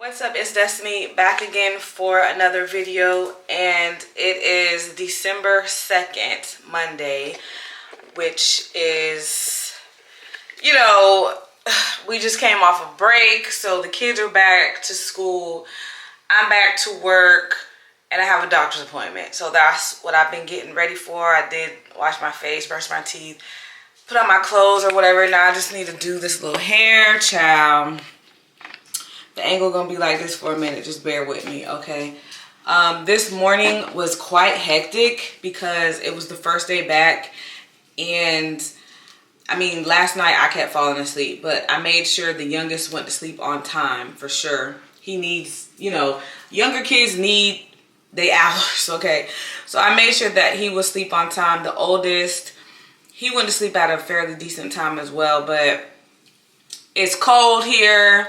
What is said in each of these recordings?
What's up, it's Destiny back again for another video, and it is December 2nd, Monday, which is, we just came off a break, so the kids are back to school, I'm back to work, and I have a doctor's appointment. So that's what I've been getting ready for. I did wash my face, brush my teeth, put on my clothes or whatever. Now I just need to do this little hair, child. The angle gonna be like this for a minute, just bear with me, okay? This morning was quite hectic because it was the first day back, and I mean, last night I kept falling asleep, but I made sure the youngest went to sleep on time for sure. He needs, younger kids need their hours, okay? So I made sure that he would sleep on time. The oldest, he went to sleep at a fairly decent time as well, but it's cold here.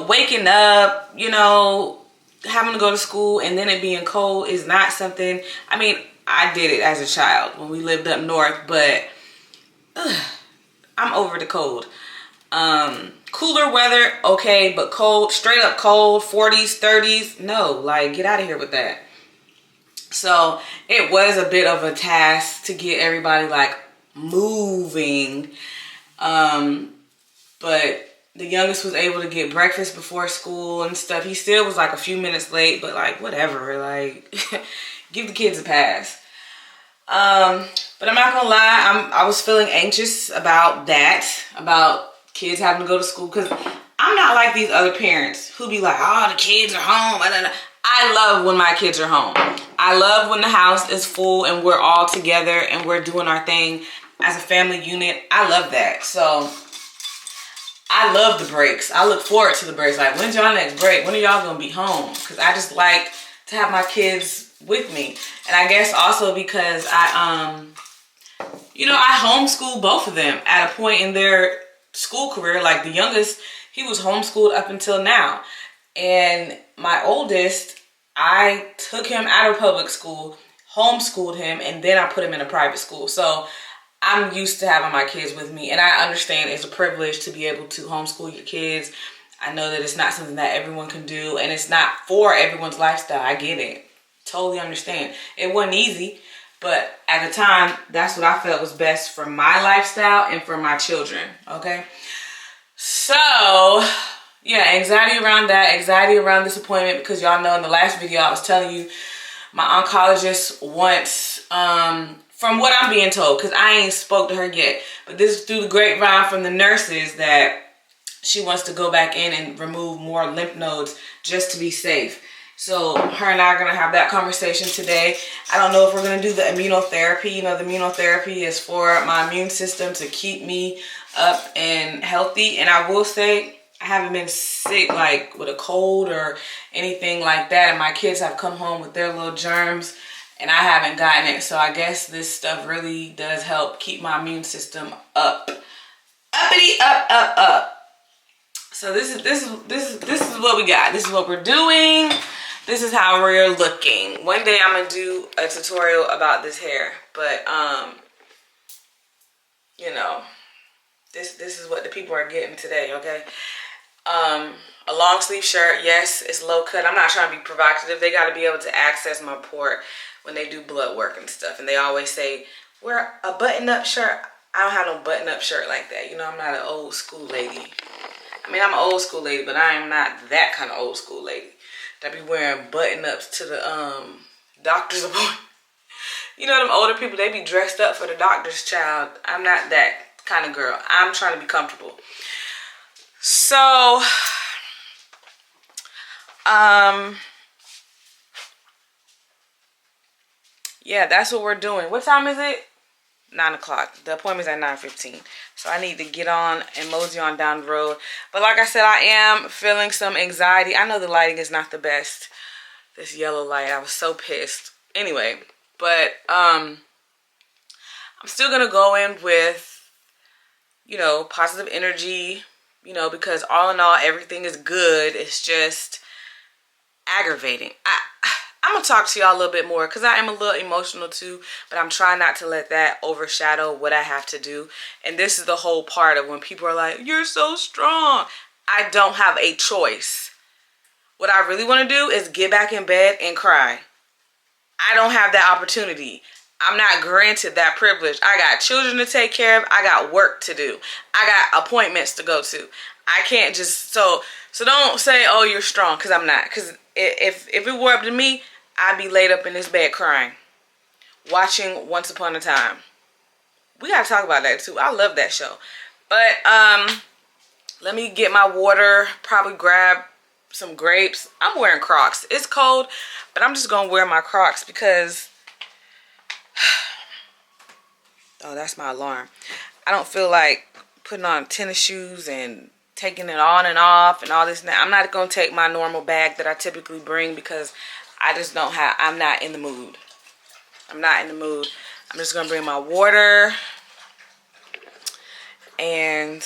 Waking up, having to go to school and then it being cold is not something, I mean, I did it as a child when we lived up north, but I'm over the cold. Cooler weather, okay, but cold, straight up cold, 40s, 30s, no, like, get out of here with that. So it was a bit of a task to get everybody like moving, but the youngest was able to get breakfast before school and stuff. He still was like a few minutes late, but like, whatever. Like, give the kids a pass. But I'm not gonna lie, I was feeling anxious about that, about kids having to go to school, because I'm not like these other parents who be like, oh, the kids are home. I love when my kids are home. I love when the house is full and we're all together and we're doing our thing as a family unit. I love that. So I love the breaks. I look forward to the breaks. Like, when's y'all next break? When are y'all gonna be home? Because I just like to have my kids with me. And I guess also because I homeschooled both of them at a point in their school career. Like, the youngest, he was homeschooled up until now. And my oldest, I took him out of public school, homeschooled him, and then I put him in a private school. So I'm used to having my kids with me, and I understand it's a privilege to be able to homeschool your kids. I know that it's not something that everyone can do, and it's not for everyone's lifestyle. I get it. Totally understand. It wasn't easy, but at the time, that's what I felt was best for my lifestyle and for my children, okay? So, yeah, anxiety around that, anxiety around this appointment, because y'all know in the last video I was telling you my oncologist wants, from what I'm being told, because I ain't spoke to her yet, but this is through the grapevine from the nurses, that she wants to go back in and remove more lymph nodes just to be safe. So her and I are going to have that conversation today. I don't know if we're going to do the immunotherapy. The immunotherapy is for my immune system to keep me up and healthy. And I will say, I haven't been sick like with a cold or anything like that. And my kids have come home with their little germs, and I haven't gotten it. So I guess this stuff really does help keep my immune system up. Uppity, up. So this is what we got. This is what we're doing. This is how we're looking. One day I'm gonna do a tutorial about this hair, but this is what the people are getting today, okay? A long sleeve shirt, yes, it's low cut. I'm not trying to be provocative. They got to be able to access my port when they do blood work and stuff. And they always say, wear a button-up shirt. I don't have no button-up shirt like that. I'm not an old school lady. I mean, I'm an old school lady, but I am not that kind of old school lady that be wearing button-ups to the doctor's appointment. Them older people, they be dressed up for the doctor's child. I'm not that kind of girl. I'm trying to be comfortable. So, yeah, that's what we're doing. What time is it? 9 o'clock. The appointment's at 9:15. So I need to get on and mosey on down the road. But like I said, I am feeling some anxiety. I know the lighting is not the best. This yellow light, I was so pissed. Anyway, but I'm still going to go in with, positive energy, because all in all, everything is good. It's just aggravating. I'm going to talk to y'all a little bit more because I am a little emotional too, but I'm trying not to let that overshadow what I have to do. And this is the whole part of when people are like, you're so strong. I don't have a choice. What I really want to do is get back in bed and cry. I don't have that opportunity. I'm not granted that privilege. I got children to take care of. I got work to do. I got appointments to go to. I can't just, so don't say, oh, you're strong, because I'm not. Because if it were up to me, I'd be laid up in this bed crying, watching Once Upon a Time. We got to talk about that too. I love that show. But let me get my water, probably grab some grapes. I'm wearing Crocs. It's cold, but I'm just going to wear my Crocs because, oh, that's my alarm. I don't feel like putting on tennis shoes and taking it on and off and all this and that. I'm not going to take my normal bag that I typically bring because I just don't have, I'm not in the mood. I'm not in the mood. I'm just going to bring my water and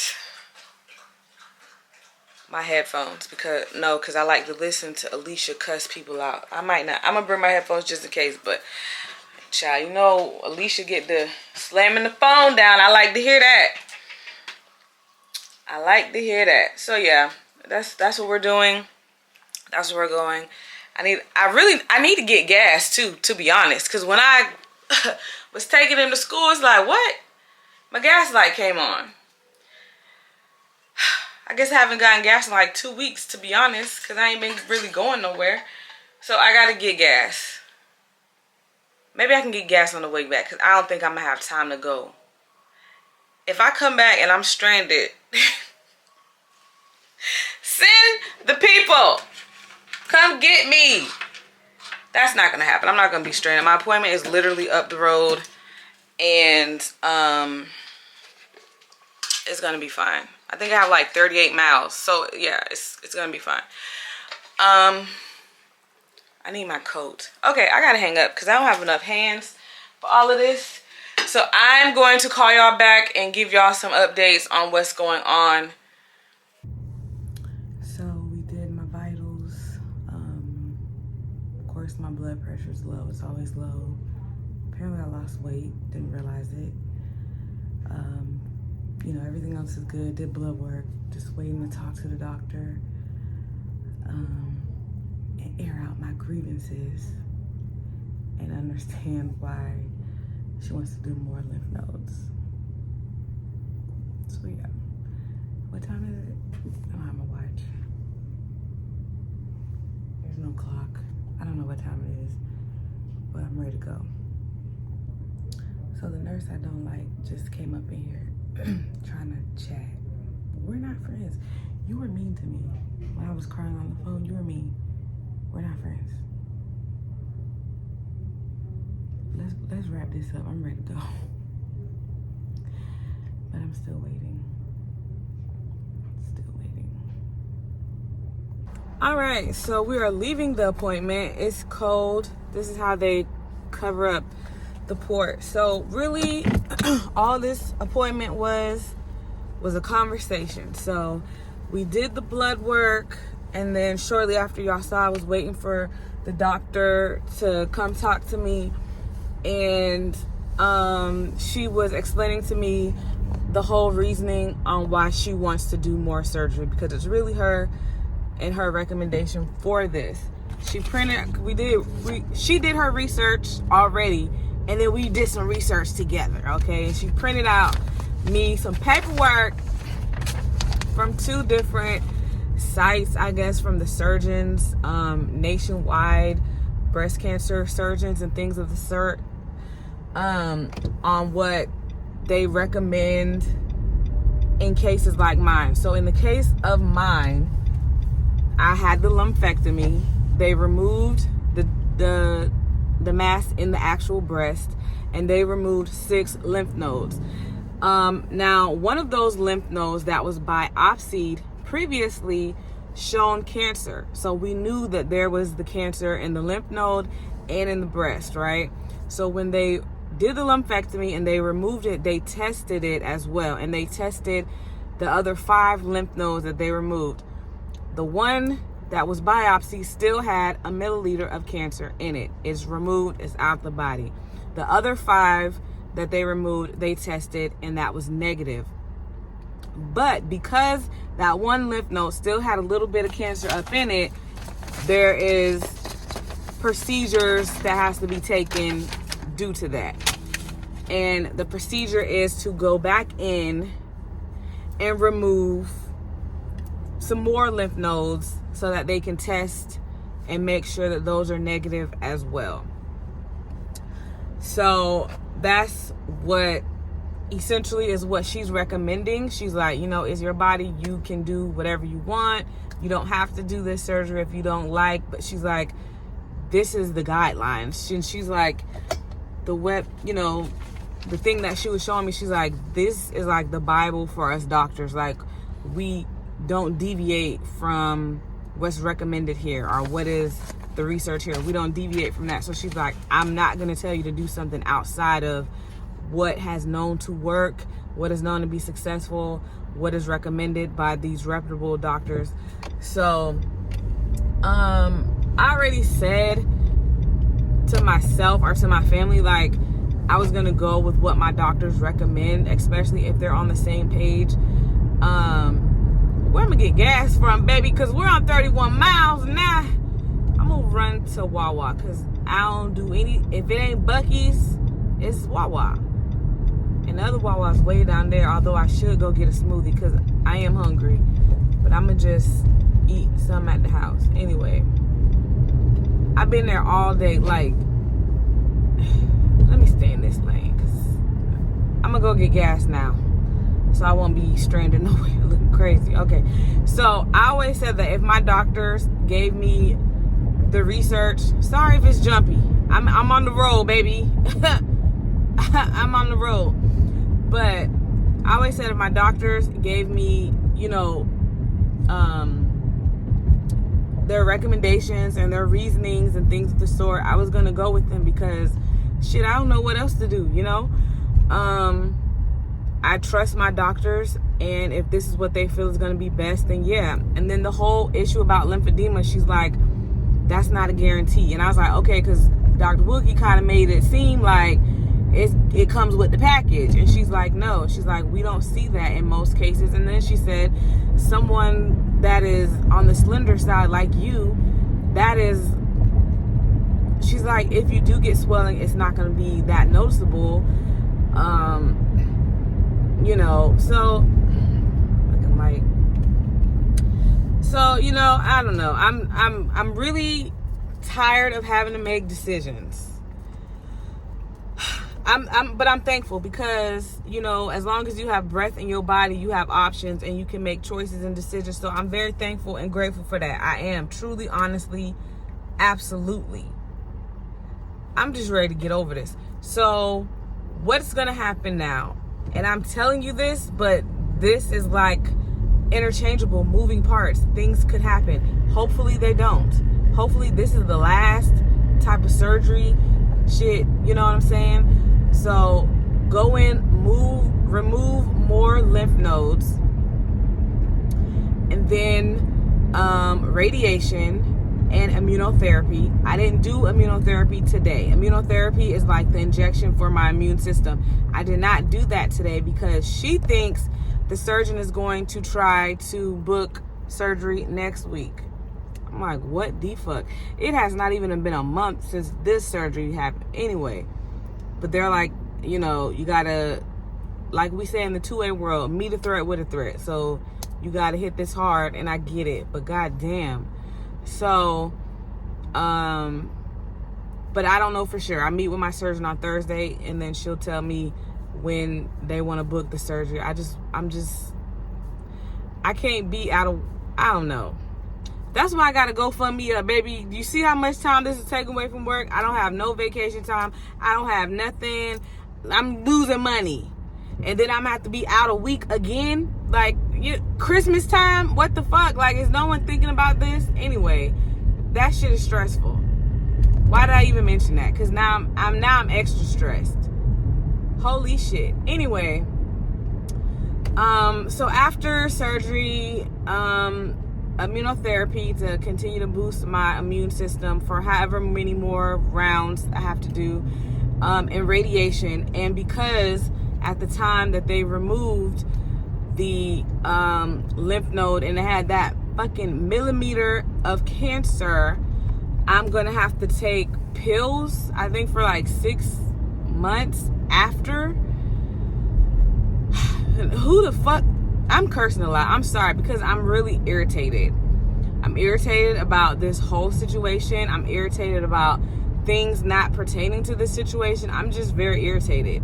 my headphones because I like to listen to Alicia cuss people out. I might not. I'm going to bring my headphones just in case, but child, you know, Alicia get the slamming the phone down. I like to hear that. I like to hear that. So yeah, that's what we're doing. That's where we're going. I need to get gas too, to be honest, because when I was taking him to school, it's like, what? My gas light came on. I guess I haven't gotten gas in like 2 weeks, to be honest, because I ain't been really going nowhere. So I got to get gas. Maybe I can get gas on the way back, because I don't think I'm going to have time to go. If I come back and I'm stranded, send the people. Come get me. That's not going to happen. I'm not going to be stranded. My appointment is literally up the road, and it's going to be fine. I think I have like 38 miles. So yeah, it's going to be fine. I need my coat. Okay, I got to hang up because I don't have enough hands for all of this. So I'm going to call y'all back and give y'all some updates on what's going on. So we did my vitals. Of course, my blood pressure is low. It's always low. Apparently I lost weight. Didn't realize it. You know, everything else is good. Did blood work. Just waiting to talk to the doctor. And air out my grievances. And understand why she wants to do more lymph nodes. So yeah. What time is it? I don't have my watch. There's no clock. I don't know what time it is. But I'm ready to go. So the nurse I don't like just came up in here trying to chat. We're not friends. You were mean to me. When I was crying on the phone, you were mean. We're not friends. Let's wrap this up. I'm ready to go. But I'm still waiting. Still waiting. All right, so we are leaving the appointment. It's cold. This is how they cover up the port. So really, all this appointment was a conversation. So we did the blood work, and then shortly after, y'all saw I was waiting for the doctor to come talk to me, and she was explaining to me the whole reasoning on why she wants to do more surgery, because it's really her and her recommendation for this. She did her research already, and then we did some research together, okay? And she printed out me some paperwork from 2 different sites, I guess, from the surgeons, nationwide breast cancer surgeons and things of the sort, on what they recommend in cases like mine. So in the case of mine, I had the lumpectomy. They removed the mass in the actual breast, and they removed 6 lymph nodes. Now, one of those lymph nodes that was biopsied previously shown cancer. So we knew that there was the cancer in the lymph node and in the breast, right? So when they did the lumpectomy and they removed it, they tested it as well. And they tested the other 5 lymph nodes that they removed. The one that was biopsied still had a milliliter of cancer in it. It's removed, it's out the body. The other 5 that they removed, they tested, and that was negative. But because that one lymph node still had a little bit of cancer up in it, there is procedures that has to be taken due to that. And the procedure is to go back in and remove some more lymph nodes so that they can test and make sure that those are negative as well. So that's what essentially is what she's recommending. She's like, you know, it's your body. You can do whatever you want. You don't have to do this surgery if you don't like. But she's like, this is the guidelines. And she's like, the thing that she was showing me, she's like, this is like the Bible for us doctors. Like, we don't deviate from what's recommended here or what is the research here. We don't deviate from that. So she's like, I'm not going to tell you to do something outside of what has known to work, what is known to be successful, what is recommended by these reputable doctors. So I already said to myself or to my family, like, I was gonna go with what my doctors recommend, especially if they're on the same page. Where I'm gonna get gas from, baby, because we're on 31 miles now. I'm gonna run to Wawa because I don't do any, if it ain't Buc-ee's, it's Wawa. And the other Wawa's way down there, although I should go get a smoothie because I am hungry. But I'm gonna just eat some at the house. Anyway, I've been there all day. Like, let me stay in this lane because I'm gonna go get gas now, so I won't be stranded nowhere looking crazy. Okay, so I always said that if my doctors gave me the research, sorry if it's jumpy, I'm on the road, baby. I'm on the road. But I always said if my doctors gave me, you know, their recommendations and their reasonings and things of the sort, I was gonna go with them because shit, I don't know what else to do, you know? I trust my doctors, and if this is what they feel is gonna be best, then yeah. And then the whole issue about lymphedema, she's like, that's not a guarantee. And I was like, okay, because Dr. Wookie kind of made it seem like it comes with the package. And she's like, no. She's like, we don't see that in most cases. And then she said, someone that is on the slender side like you, that is, she's like, if you do get swelling, it's not going to be that noticeable. You know, so looking like, so, you know, I don't know. I'm really tired of having to make decisions. But I'm thankful because, you know, as long as you have breath in your body, you have options and you can make choices and decisions. So I'm very thankful and grateful for that. I am truly, honestly, absolutely. I'm just ready to get over this. So what's going to happen now? And I'm telling you this, but this is like interchangeable, moving parts. Things could happen. Hopefully they don't. Hopefully this is the last type of surgery shit, you know what I'm saying? So go in, remove more lymph nodes, and then radiation and immunotherapy. I didn't do immunotherapy today. Immunotherapy is like the injection for my immune system. I did not do that today because she thinks the surgeon is going to try to book surgery next week. I'm like, what the fuck? It has not even been a month since this surgery happened anyway. But they're like, you know, you gotta, like we say in the two-way world, meet a threat with a threat. So you gotta hit this hard, and I get it, but goddamn. So, but I don't know for sure. I meet with my surgeon on Thursday, and then she'll tell me when they want to book the surgery. I can't be out of, I don't know. That's why I got to GoFundMe up, baby. You see how much time this is taking away from work? I don't have no vacation time. I don't have nothing. I'm losing money. And then I'm going to have to be out a week again. Like, Christmas time? What the fuck? Like, is no one thinking about this? Anyway, that shit is stressful. Why did I even mention that? Because now I'm extra stressed. Holy shit. Anyway, so after surgery, immunotherapy to continue to boost my immune system for however many more rounds I have to do, and radiation. And because at the time that they removed the lymph node and it had that fucking millimeter of cancer, I'm gonna have to take pills, I think for like 6 months after. Who the fuck? I'm cursing a lot. I'm sorry, because I'm really irritated. I'm irritated about this whole situation. I'm irritated about things not pertaining to this situation. I'm just very irritated.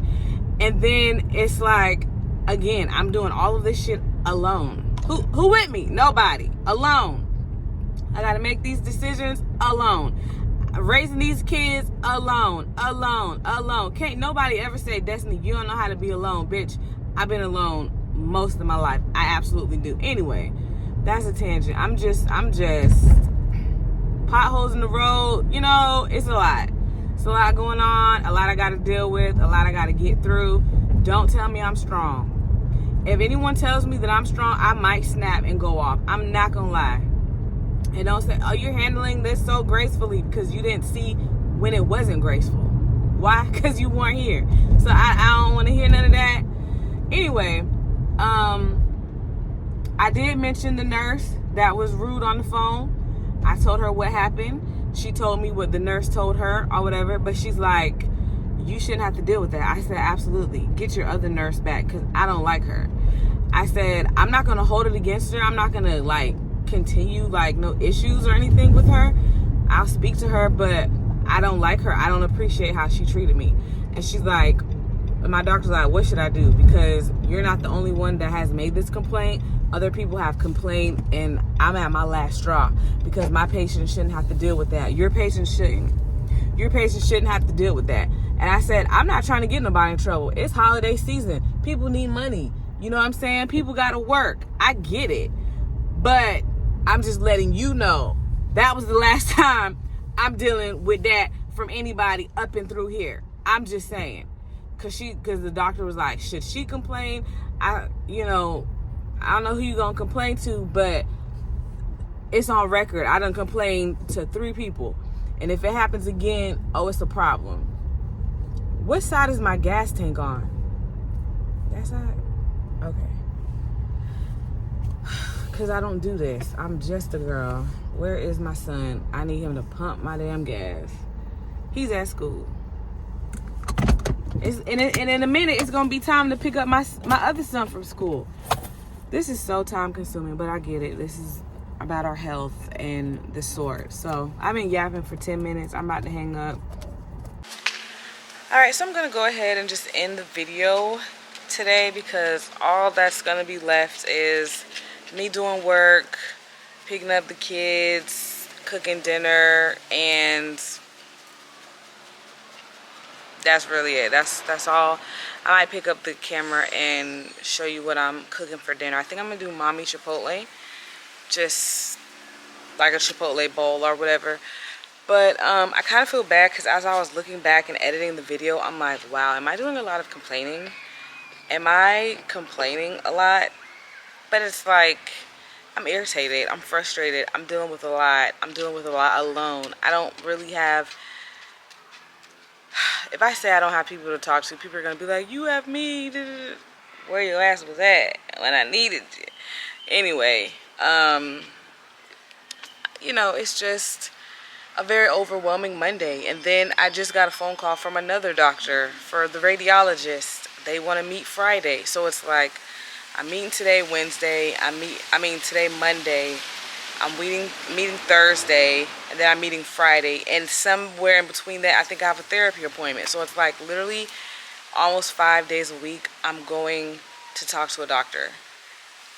And then it's like, again, I'm doing all of this shit alone. Who with me? Nobody. Alone. I gotta make these decisions alone. Raising these kids alone. Can't nobody ever say, Destiny, you don't know how to be alone. Bitch, I've been alone most of my life. I absolutely do. Anyway, that's a tangent. I'm just potholes in the road. You know, it's a lot. It's a lot going on. A lot I gotta deal with. A lot I gotta get through. Don't tell me I'm strong. If anyone tells me that I'm strong, I might snap and go off. I'm not gonna lie. And don't say, oh, you're handling this so gracefully, because you didn't see when it wasn't graceful. Why? Because you weren't here. So I don't want to hear none of that. Anyway, I did mention the nurse that was rude on the phone. I told her what happened. She told me what the nurse told her or whatever, but she's like, you shouldn't have to deal with that. I said, absolutely. Get your other nurse back, because I don't like her. I said, I'm not going to hold it against her. I'm not going to, like, continue, like, no issues or anything with her. I'll speak to her, but I don't like her. I don't appreciate how she treated me. And she's like, my doctor's like, what should I do? Because you're not the only one that has made this complaint. Other people have complained, and I'm at my last straw, because my patient shouldn't have to deal with that. Your patient shouldn't have to deal with that. And I said, I'm not trying to get nobody in trouble. It's holiday season. People need money. You know what I'm saying? People got to work. I get it. But I'm just letting you know that was the last time I'm dealing with that from anybody up and through here. I'm just saying. Because the doctor was like, should she complain? I don't know who you going to complain to, but it's on record. I done complained to 3 people. And if it happens again, oh, it's a problem. What side is my gas tank on? That side? Okay. Because I don't do this. I'm just a girl. Where is my son? I need him to pump my damn gas. He's at school. And in a minute, it's going to be time to pick up my other son from school. This is so time consuming, but I get it. This is about our health and the sort. So I've been yapping for 10 minutes. I'm about to hang up. All right, so I'm going to go ahead and just end the video today, because all that's going to be left is me doing work, picking up the kids, cooking dinner, and that's really it. That's all. I might pick up the camera and show you what I'm cooking for dinner. I think I'm going to do mommy chipotle, just like a chipotle bowl or whatever. But I kind of feel bad, because as I was looking back and editing the video, I'm like, wow, am I doing a lot of complaining? Am I complaining a lot? But it's like, I'm irritated. I'm frustrated. I'm dealing with a lot. I'm dealing with a lot alone. I don't really have... If I say I don't have people to talk to, people are going to be like, you have me. Where your ass was at when I needed you. Anyway, you know, it's just a very overwhelming Monday. And then I just got a phone call from another doctor for the radiologist. They want to meet Friday. So it's like, I'm meeting today Wednesday. Today Monday. I'm meeting Thursday, and then I'm meeting Friday. And somewhere in between that, I think I have a therapy appointment. So it's like literally almost 5 days a week, I'm going to talk to a doctor.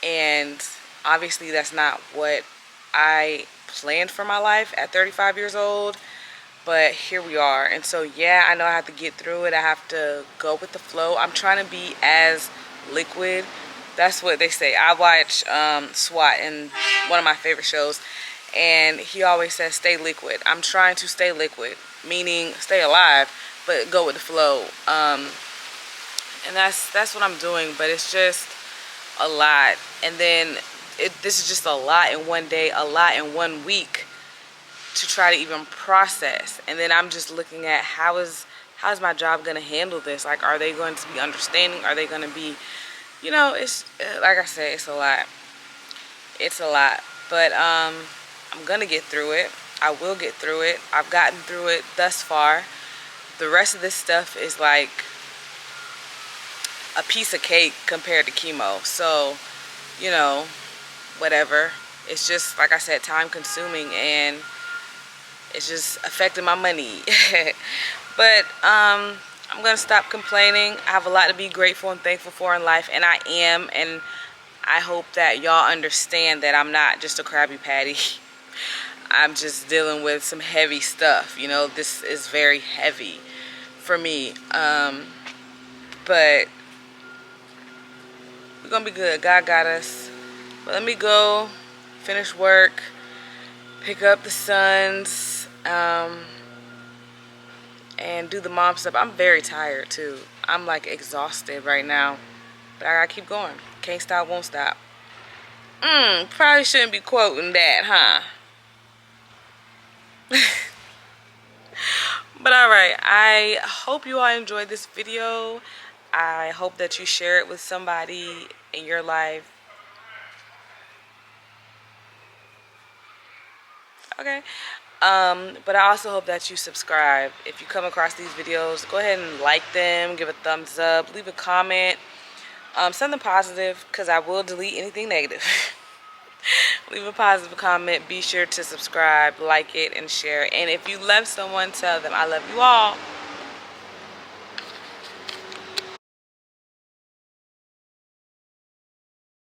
And obviously that's not what I planned for my life at 35 years old. But here we are. And so, yeah, I know I have to get through it. I have to go with the flow. I'm trying to be as liquid. That's what they say. I watch SWAT, in one of my favorite shows, and he always says stay liquid. I'm trying to stay liquid, meaning stay alive, but go with the flow. And that's what I'm doing, but it's just a lot. And then this is just a lot in one day, a lot in 1 week to try to even process. And then I'm just looking at how is my job going to handle this? Like, are they going to be understanding? Are they going to be... It's like I said, it's a lot. It's a lot. But I'm gonna get through it. I will get through it. I've gotten through it thus far. The rest of this stuff is like a piece of cake compared to chemo. So, you know, whatever. It's just, like I said, time consuming, and it's just affecting my money. But I'm gonna stop complaining. I have a lot to be grateful and thankful for in life, and I am. And I hope that y'all understand that I'm not just a Krabby Patty. I'm just dealing with some heavy stuff. You know, this is very heavy for me. But we're gonna be good. God got us. But let me go finish work, pick up the sons, and do the mom stuff. I'm very tired too. I'm like exhausted right now, but I gotta keep going. Can't stop, won't stop. Probably shouldn't be quoting that, huh? But alright, I hope you all enjoyed this video. I hope that you share it with somebody in your life. Okay. But I also hope that you subscribe. If you come across these videos, go ahead and like them, give a thumbs up, leave a comment, something positive, because I will delete anything negative. Leave a positive comment. Be sure to subscribe, like it, and share. And if you love someone, tell them I love you all.